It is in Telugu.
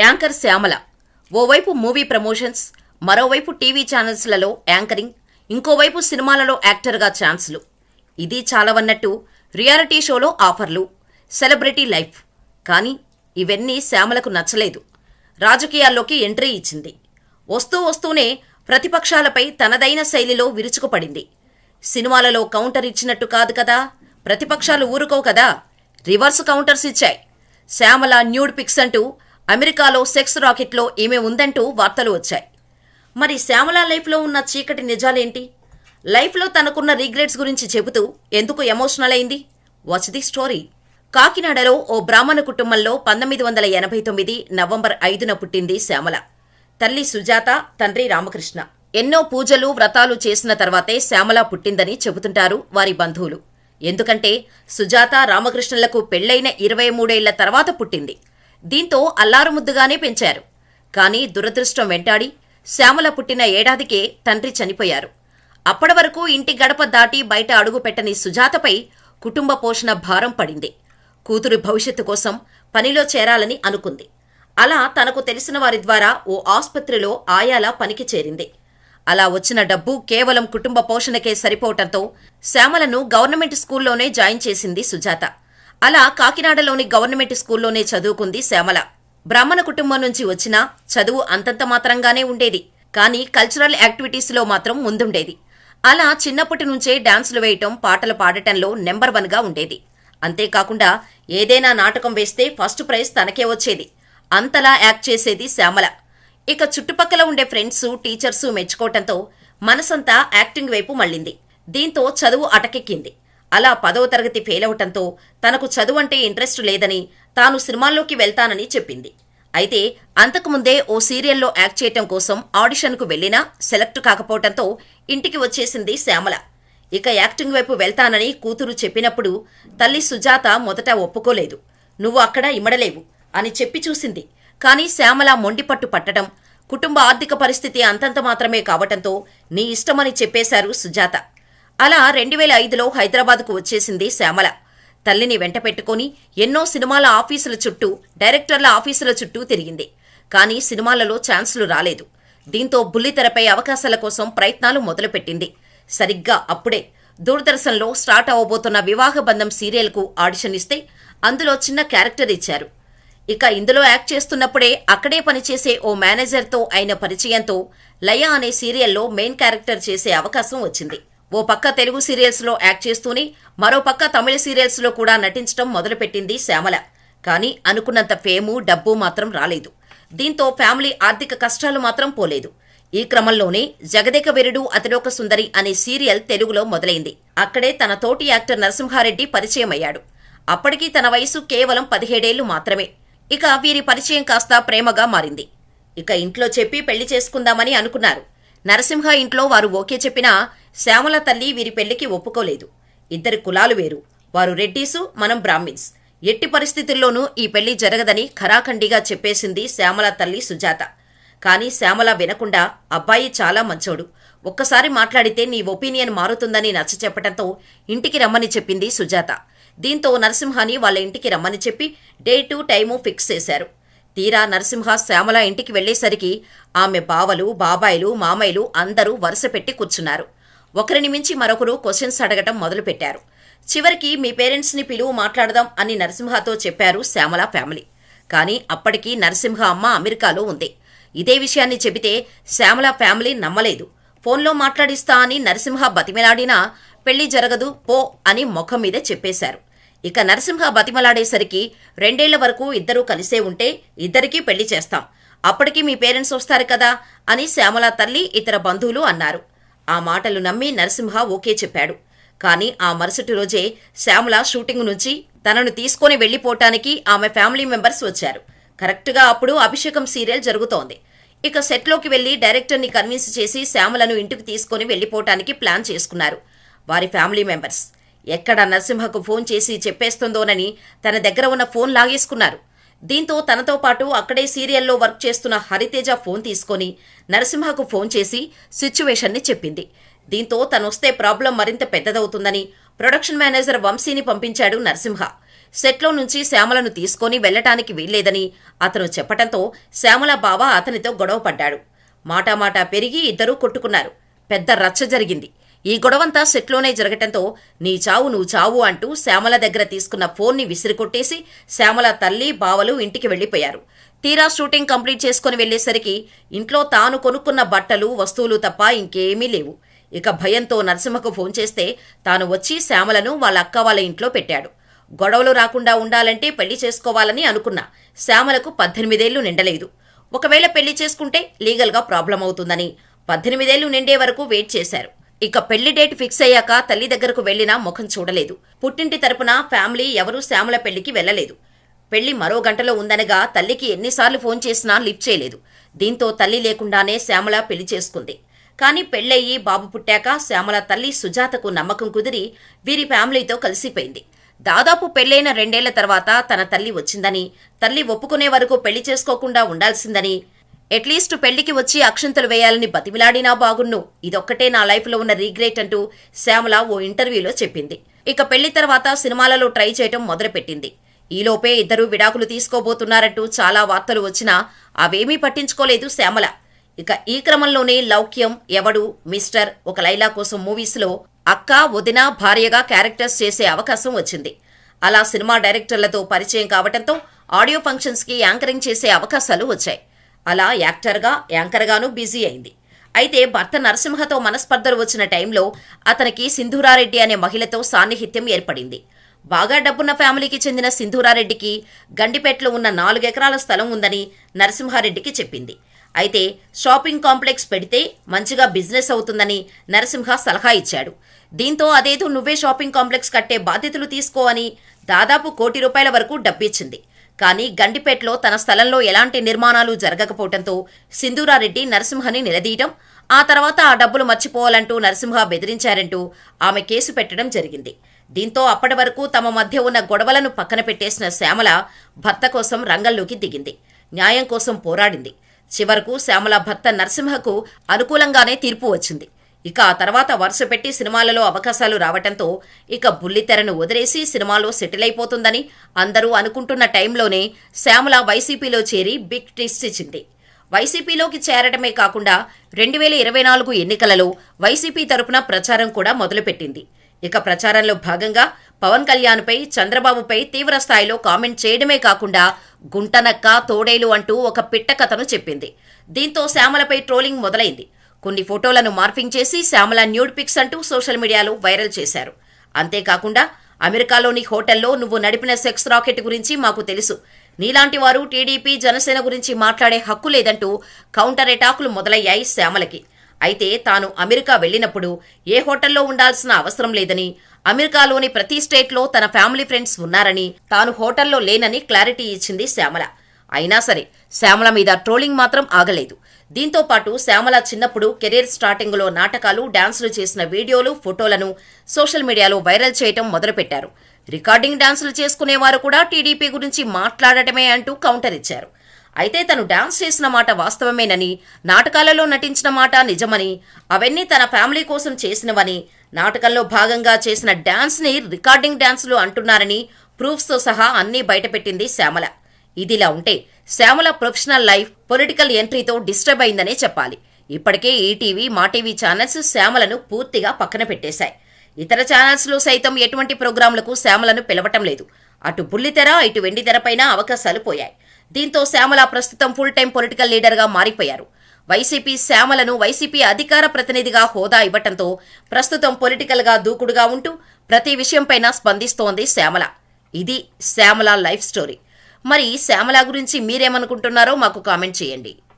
యాంకర్ శ్యామల ఓవైపు మూవీ ప్రమోషన్స్, మరోవైపు టీవీ ఛానల్స్లలో యాంకరింగ్, ఇంకోవైపు సినిమాలలో యాక్టర్గా ఛాన్స్లు. ఇది చాలవన్నట్టు రియాలిటీ షోలో ఆఫర్లు, సెలబ్రిటీ లైఫ్. కానీ ఇవన్నీ శ్యామలకు నచ్చలేదు. రాజకీయాల్లోకి ఎంట్రీ ఇచ్చింది. వస్తూనే ప్రతిపక్షాలపై తనదైన శైలిలో విరుచుకుపడింది. సినిమాలలో కౌంటర్ ఇచ్చినట్టు కాదు కదా, ప్రతిపక్షాలు ఊరుకో కదా, రివర్స్ కౌంటర్స్ ఇచ్చాయి. శ్యామల న్యూడ్ పిక్స్ అంటూ అమెరికాలో సెక్స్ రాకెట్లో ఈమె ఉందంటూ వార్తలు వచ్చాయి. మరి శ్యామల లైఫ్లో ఉన్న చీకటి నిజాలేంటి? లైఫ్లో తనకున్న రిగ్రెట్స్ గురించి చెబుతూ ఎందుకు ఎమోషనల్ అయింది? Watch the story. కాకినాడలో ఓ బ్రాహ్మణ కుటుంబంలో 1989 నవంబర్ 5న పుట్టింది శ్యామల. తల్లి సుజాత, తండ్రి రామకృష్ణ. ఎన్నో పూజలు వ్రతాలు చేసిన తర్వాతే శ్యామల పుట్టిందని చెబుతుంటారు వారి బంధువులు. ఎందుకంటే సుజాత రామకృష్ణలకు పెళ్లైన 23 ఏళ్ల తర్వాత పుట్టింది. దీంతో అల్లారుముద్దుగానే పెంచారు. కానీ దురదృష్టం వెంటాడి శ్యామల పుట్టిన ఏడాదికే తండ్రి చనిపోయారు. అప్పటి వరకు ఇంటి గడప దాటి బయట అడుగు పెట్టని సుజాతపై కుటుంబ పోషణ భారం పడింది. కూతురు భవిష్యత్తు కోసం పనిలో చేరాలని అనుకుంది. అలా తనకు తెలిసిన వారి ద్వారా ఓ ఆసుపత్రిలో ఆయాలా పనికి చేరింది. అలా వచ్చిన డబ్బు కేవలం కుటుంబ పోషణకే సరిపోవటంతో శ్యామలను గవర్నమెంట్ స్కూల్లోనే జాయిన్ చేసింది సుజాత. అలా కాకినాడలోని గవర్నమెంట్ స్కూల్లోనే చదువుకుంది శ్యామల. బ్రాహ్మణ కుటుంబం నుంచి వచ్చినా చదువు అంతంత మాత్రంగానే ఉండేది. కానీ కల్చరల్ యాక్టివిటీస్లో మాత్రం ముందుండేది. అలా చిన్నప్పటి నుంచే డాన్సులు వేయటం, పాటలు పాడటంలో నెంబర్ 1గా ఉండేది. అంతేకాకుండా ఏదైనా నాటకం వేస్తే ఫస్ట్ ప్రైజ్ తనకే వచ్చేది. అంతలా యాక్ట్ చేసేది శ్యామల. ఇక చుట్టుపక్కల ఉండే ఫ్రెండ్స్, టీచర్సు మెచ్చుకోవటంతో మనసంతా యాక్టింగ్ వైపు మళ్ళింది. దీంతో చదువు అటకెక్కింది. అలా 10వ తరగతి ఫెయిల్ అవటంతో తనకు చదువంటే ఇంట్రెస్ట్ లేదని, తాను సినిమాల్లోకి వెళ్తానని చెప్పింది. అయితే అంతకుముందే ఓ సీరియల్లో యాక్ట్ చేయటం కోసం ఆడిషన్కు వెళ్లినా సెలెక్ట్ కాకపోవటంతో ఇంటికి వచ్చేసింది శ్యామల. ఇక యాక్టింగ్ వైపు వెళ్తానని కూతురు చెప్పినప్పుడు తల్లి సుజాత మొదట ఒప్పుకోలేదు. నువ్వు అక్కడ ఇమడలేవు అని చెప్పి చూసింది. కానీ శ్యామల మొండిపట్టు పట్టడం, కుటుంబ ఆర్థిక పరిస్థితి అంతంత మాత్రమే కావటంతో నీ ఇష్టమని చెప్పేశారు సుజాత. అలా 2005లో హైదరాబాద్కు వచ్చేసింది శ్యామల. తల్లిని వెంట పెట్టుకుని ఎన్నో సినిమాల ఆఫీసుల చుట్టూ, డైరెక్టర్ల ఆఫీసుల చుట్టూ తిరిగింది. కానీ సినిమాలలో ఛాన్సులు రాలేదు. దీంతో బుల్లితెరపై అవకాశాల కోసం ప్రయత్నాలు మొదలుపెట్టింది. సరిగ్గా అప్పుడే దూరదర్శన్లో స్టార్ట్ అవ్వబోతున్న వివాహ బంధం సీరియల్కు ఆడిషన్ ఇస్తే అందులో చిన్న క్యారెక్టర్ ఇచ్చారు. ఇక ఇందులో యాక్ట్ చేస్తున్నప్పుడే అక్కడే పనిచేసే ఓ మేనేజర్తో అయిన పరిచయంతో లయ అనే సీరియల్లో మెయిన్ క్యారెక్టర్ చేసే అవకాశం వచ్చింది. ఓ పక్క తెలుగు సీరియల్స్లో యాక్ట్ చేస్తూనే మరో పక్క తమిళ సీరియల్స్లో కూడా నటించడం మొదలుపెట్టింది శ్యామల. కానీ అనుకున్నంత ఫేము, డబ్బు మాత్రం రాలేదు. దీంతో ఫ్యామిలీ ఆర్థిక కష్టాలు మాత్రం పోలేదు. ఈ క్రమంలోనే జగదేక వీరుడు అతిలోక సుందరి అనే సీరియల్ తెలుగులో మొదలైంది. అక్కడే తన తోటి యాక్టర్ నరసింహారెడ్డి పరిచయం అయ్యాడు. అప్పటికి తన వయసు కేవలం 17 ఏళ్లు మాత్రమే. ఇక వీరి పరిచయం కాస్త ప్రేమగా మారింది. ఇక ఇంట్లో చెప్పి పెళ్లి చేసుకుందామని అనుకున్నారు. నరసింహ ఇంట్లో వారు ఓకే చెప్పినా శ్యామల తల్లి వీరి పెళ్లికి ఒప్పుకోలేదు. ఇద్దరి కులాలు వేరు. వారు రెడ్డీసు, మనం బ్రాహ్మిన్స్. ఎట్టి పరిస్థితుల్లోనూ ఈ పెళ్లి జరగదని ఖరాఖండిగా చెప్పేసింది శ్యామల తల్లి సుజాత. కానీ శ్యామల వినకుండా అబ్బాయి చాలా మంచోడు, ఒక్కసారి మాట్లాడితే నీ ఒపీనియన్ మారుతుందని నచ్చచెప్పటంతో ఇంటికి రమ్మని చెప్పింది సుజాత. దీంతో నరసింహాని వాళ్ళ ఇంటికి రమ్మని చెప్పి డేటు, టైము ఫిక్స్ చేశారు. తీరా నరసింహ శ్యామల ఇంటికి వెళ్లేసరికి ఆమె బావలు, బాబాయిలు, మామయ్యలు అందరూ వరుస పెట్టి కూర్చున్నారు. ఒకరిని మించి మరొకరు క్వశ్చన్స్ అడగటం మొదలుపెట్టారు. చివరికి మీ పేరెంట్స్ని పిలువు మాట్లాడదాం అని నరసింహతో చెప్పారు శ్యామల ఫ్యామిలీ. కానీ అప్పటికి నరసింహ అమ్మ అమెరికాలో ఉంది. ఇదే విషయాన్ని చెబితే శ్యామల ఫ్యామిలీ నమ్మలేదు. ఫోన్లో మాట్లాడిస్తా అని నరసింహ బతిమలాడినా పెళ్లి జరగదు పో అని ముఖం మీద చెప్పేశారు. ఇక నరసింహ బతిమలాడేసరికి 2 ఏళ్ల వరకు ఇద్దరూ కలిసే ఉంటే ఇద్దరికీ పెళ్లి చేస్తాం, అప్పటికి మీ పేరెంట్స్ వస్తారు కదా అని శ్యామల తల్లి, ఇతర బంధువులు అన్నారు. ఆ మాటలు నమ్మి నరసింహ ఓకే చెప్పాడు. కానీ ఆ మరుసటి రోజే శ్యామల షూటింగ్ నుంచి తనను తీసుకుని వెళ్లిపోవటానికి ఆమె ఫ్యామిలీ మెంబర్స్ వచ్చారు. కరెక్ట్గా అప్పుడు అభిషేకం సీరియల్ జరుగుతోంది. ఇక సెట్లోకి వెళ్లి డైరెక్టర్ని కన్విన్స్ చేసి శ్యామలను ఇంటికి తీసుకుని వెళ్లిపోవటానికి ప్లాన్ చేసుకున్నారు వారి ఫ్యామిలీ మెంబర్స్. ఎక్కడ నరసింహకు ఫోన్ చేసి చెప్పేస్తుందోనని తన దగ్గర ఉన్న ఫోన్ లాగేసుకున్నారు. దీంతో తనతో పాటు అక్కడే సీరియల్లో వర్క్ చేస్తున్న హరితేజ ఫోన్ తీసుకొని నరసింహకు ఫోన్ చేసి సిచ్యువేషన్ని చెప్పింది. దీంతో తనొస్తే ప్రాబ్లం మరింత పెద్దదవుతుందని ప్రొడక్షన్ మేనేజర్ వంశీని పంపించాడు నరసింహ. సెట్లో నుంచి శ్యామలను తీసుకొని వెళ్లటానికి వీల్లేదని అతను చెప్పటంతో శ్యామల బావ అతనితో గొడవ పడ్డాడు. మాటామాటా పెరిగి ఇద్దరూ కొట్టుకున్నారు. పెద్ద రచ్చ జరిగింది. ఈ గొడవంతా సెట్లోనే జరగటంతో నీ చావు నువ్వు చావు అంటూ శ్యామల దగ్గర తీసుకున్న ఫోన్ని విసిరికొట్టేసి శ్యామల తల్లి బావలు ఇంటికి వెళ్లిపోయారు. తీరా షూటింగ్ కంప్లీట్ చేసుకుని వెళ్లేసరికి ఇంట్లో తాను కొనుక్కున్న బట్టలు వస్తువులు తప్ప ఇంకేమీ లేవు. ఇక భయంతో నరసింహకు ఫోన్ చేస్తే తాను వచ్చి శ్యామలను వాళ్ళ అక్క వాళ్ళ ఇంట్లో పెట్టాడు. గొడవలు రాకుండా ఉండాలంటే పెళ్లి చేసుకోవాలని అనుకున్నా. శ్యామలకు 18 ఏళ్లు నిండలేదు. ఒకవేళ పెళ్లి చేసుకుంటే లీగల్గా ప్రాబ్లం అవుతుందని 18 ఏళ్లు నిండే వరకు వెయిట్ చేశారు. ఇక పెళ్లి డేట్ ఫిక్స్ అయ్యాక తల్లి దగ్గరకు వెళ్లినా ముఖం చూడలేదు. పుట్టింటి తరపున ఫ్యామిలీ ఎవరూ శ్యామల పెళ్లికి వెళ్లలేదు. పెళ్లి మరో గంటలో ఉందనగా తల్లికి ఎన్నిసార్లు ఫోన్ చేసినా లిఫ్ట్ చేయలేదు. దీంతో తల్లి లేకుండానే శ్యామల పెళ్లి చేసుకుంది. కానీ పెళ్లయ్యి బాబు పుట్టాక శ్యామల తల్లి సుజాతకు నమ్మకం కుదిరి వీరి ఫ్యామిలీతో కలిసిపోయింది. దాదాపు పెళ్లైన 2 ఏళ్ల తర్వాత తన తల్లి వచ్చిందని, తల్లి ఒప్పుకునే వరకు పెళ్లి చేసుకోకుండా ఉండాల్సిందని, అట్లీస్ట్ పెళ్లికి వచ్చి అక్షంతలు వేయాలని బతిమిలాడినా బాగున్ను, ఇదొక్కటే నా లైఫ్లో ఉన్న రీగ్రెట్ అంటూ శ్యామల ఓ ఇంటర్వ్యూలో చెప్పింది. ఇక పెళ్లి తర్వాత సినిమాలలో ట్రై చేయటం మొదలుపెట్టింది. ఈలోపే ఇద్దరు విడాకులు తీసుకోబోతున్నారంటూ చాలా వార్తలు వచ్చినా అవేమీ పట్టించుకోలేదు శ్యామల. ఇక ఈ క్రమంలోనే లౌక్యం, ఎవడు, మిస్టర్, ఒక లైలా కోసం మూవీస్లో అక్క, వదిన, భార్యగా క్యారెక్టర్స్ చేసే అవకాశం వచ్చింది. అలా సినిమా డైరెక్టర్లతో పరిచయం కావటంతో ఆడియో ఫంక్షన్స్కి యాంకరింగ్ చేసే అవకాశాలు వచ్చాయి. అలా యాక్టర్గా, యాంకర్గానూ బిజీ అయింది. అయితే భర్త నరసింహతో మనస్పర్ధలు వచ్చిన టైంలో అతనికి సింధూరారెడ్డి అనే మహిళతో సాన్నిహిత్యం ఏర్పడింది. బాగా డబ్బున్న ఫ్యామిలీకి చెందిన సింధూరారెడ్డికి గండిపేటలో ఉన్న 4 ఎకరాల స్థలం ఉందని నరసింహారెడ్డికి చెప్పింది. అయితే షాపింగ్ కాంప్లెక్స్ పెడితే మంచిగా బిజినెస్ అవుతుందని నరసింహ సలహా ఇచ్చాడు. దీంతో అదేదో నువ్వే షాపింగ్ కాంప్లెక్స్ కట్టే బాధ్యతలు తీసుకో అని దాదాపు ₹1,00,00,000 వరకు డబ్బిచ్చింది. కానీ గండిపేటలో తన స్థలంలో ఎలాంటి నిర్మాణాలు జరగకపోవడంతో సింధూరారెడ్డి నరసింహని నిలదీయటం, ఆ తర్వాత ఆ డబ్బులు మర్చిపోవాలంటూ నరసింహ బెదిరించారంటూ ఆమె కేసు పెట్టడం జరిగింది. దీంతో అప్పటి వరకు తమ మధ్య ఉన్న గొడవలను పక్కన పెట్టేసిన శ్యామల భర్త కోసం రంగంలోకి దిగింది. న్యాయం కోసం పోరాడింది. చివరకు శ్యామల భర్త నరసింహకు అనుకూలంగానే తీర్పు వచ్చింది. ఇక ఆ తర్వాత వరుస పెట్టి సినిమాలలో అవకాశాలు రావటంతో ఇక బుల్లితెరను వదిలేసి సినిమాలో సెటిల్ అయిపోతుందని అందరూ అనుకుంటున్న టైంలోనే శ్యామల వైసీపీలో చేరి బిగ్ ట్విస్ట్ ఇచ్చింది. వైసీపీలోకి చేరడమే కాకుండా 2024 ఎన్నికలలో వైసీపీ తరపున ప్రచారం కూడా మొదలుపెట్టింది. ఇక ప్రచారంలో భాగంగా పవన్ కళ్యాణ్పై, చంద్రబాబుపై తీవ్ర స్థాయిలో కామెంట్ చేయడమే కాకుండా గుంటనక్క, తోడేలు అంటూ ఒక పిట్ట కథను చెప్పింది. దీంతో శ్యామలపై ట్రోలింగ్ మొదలైంది. కొన్ని ఫోటోలను మార్ఫింగ్ చేసి శ్యామల న్యూడ్ పిక్స్ అంటూ సోషల్ మీడియాలో వైరల్ చేశారు. అంతేకాకుండా అమెరికాలోని హోటల్లో నువ్వు నడిపిన సెక్స్ రాకెట్ గురించి మాకు తెలుసు, నీలాంటి వారు టీడీపీ, జనసేన గురించి మాట్లాడే హక్కు లేదంటూ కౌంటర్ అటాకులు మొదలయ్యాయి శ్యామలకి. అయితే తాను అమెరికా వెళ్లినప్పుడు ఏ హోటల్లో ఉండాల్సిన అవసరం లేదని, అమెరికాలోని ప్రతి స్టేట్లో తన ఫ్యామిలీ ఫ్రెండ్స్ ఉన్నారని, తాను హోటల్లో లేనని క్లారిటీ ఇచ్చింది శ్యామల. అయినా సరే శ్యామల మీద ట్రోలింగ్ మాత్రం ఆగలేదు. దీంతో పాటు శ్యామల చిన్నప్పుడు కెరీర్ స్టార్టింగ్లో నాటకాలు, డాన్సులు చేసిన వీడియోలు, ఫోటోలను సోషల్ మీడియాలో వైరల్ చేయటం మొదలుపెట్టారు. రికార్డింగ్ డాన్సులు చేసుకునేవారు కూడా టీడీపీ గురించి మాట్లాడటమే అంటూ కౌంటర్ ఇచ్చారు. అయితే తను డాన్స్ చేసిన మాట వాస్తవమేనని, నాటకాలలో నటించిన మాట నిజమని, అవన్నీ తన ఫ్యామిలీ కోసం చేసినవని, నాటకంలో భాగంగా చేసిన డాన్స్ని రికార్డింగ్ డాన్సులు అంటున్నారని ప్రూఫ్స్తో సహా అన్నీ బయటపెట్టింది శ్యామల. ఇదిలా ఉంటే శ్యామల ప్రొఫెషనల్ లైఫ్ పొలిటికల్ ఎంట్రీతో డిస్టర్బ్ అయిందనే చెప్పాలి. ఇప్పటికే ఈటీవీ, మా టీవీ ఛానల్స్ శ్యామలను పూర్తిగా పక్కన పెట్టేశాయి. ఇతర ఛానల్స్లో సైతం ఎటువంటి ప్రోగ్రాంలకు శ్యామలను పిలవటం లేదు. అటు బుల్లితెర, ఇటు వెండితెరపైన అవకాశాలు పోయాయి. దీంతో శ్యామల ప్రస్తుతం ఫుల్ టైం పొలిటికల్ లీడర్గా మారిపోయారు. వైసీపీ శ్యామలను వైసీపీ అధికార ప్రతినిధిగా హోదా ఇవ్వటంతో ప్రస్తుతం పొలిటికల్గా దూకుడుగా ఉంటూ ప్రతి విషయంపైన స్పందిస్తోంది శ్యామల. ఇది శ్యామల లైఫ్ స్టోరీ. మరి శ్యామల గురించి మీరేమనుకుంటున్నారో మాకు కామెంట్ చేయండి.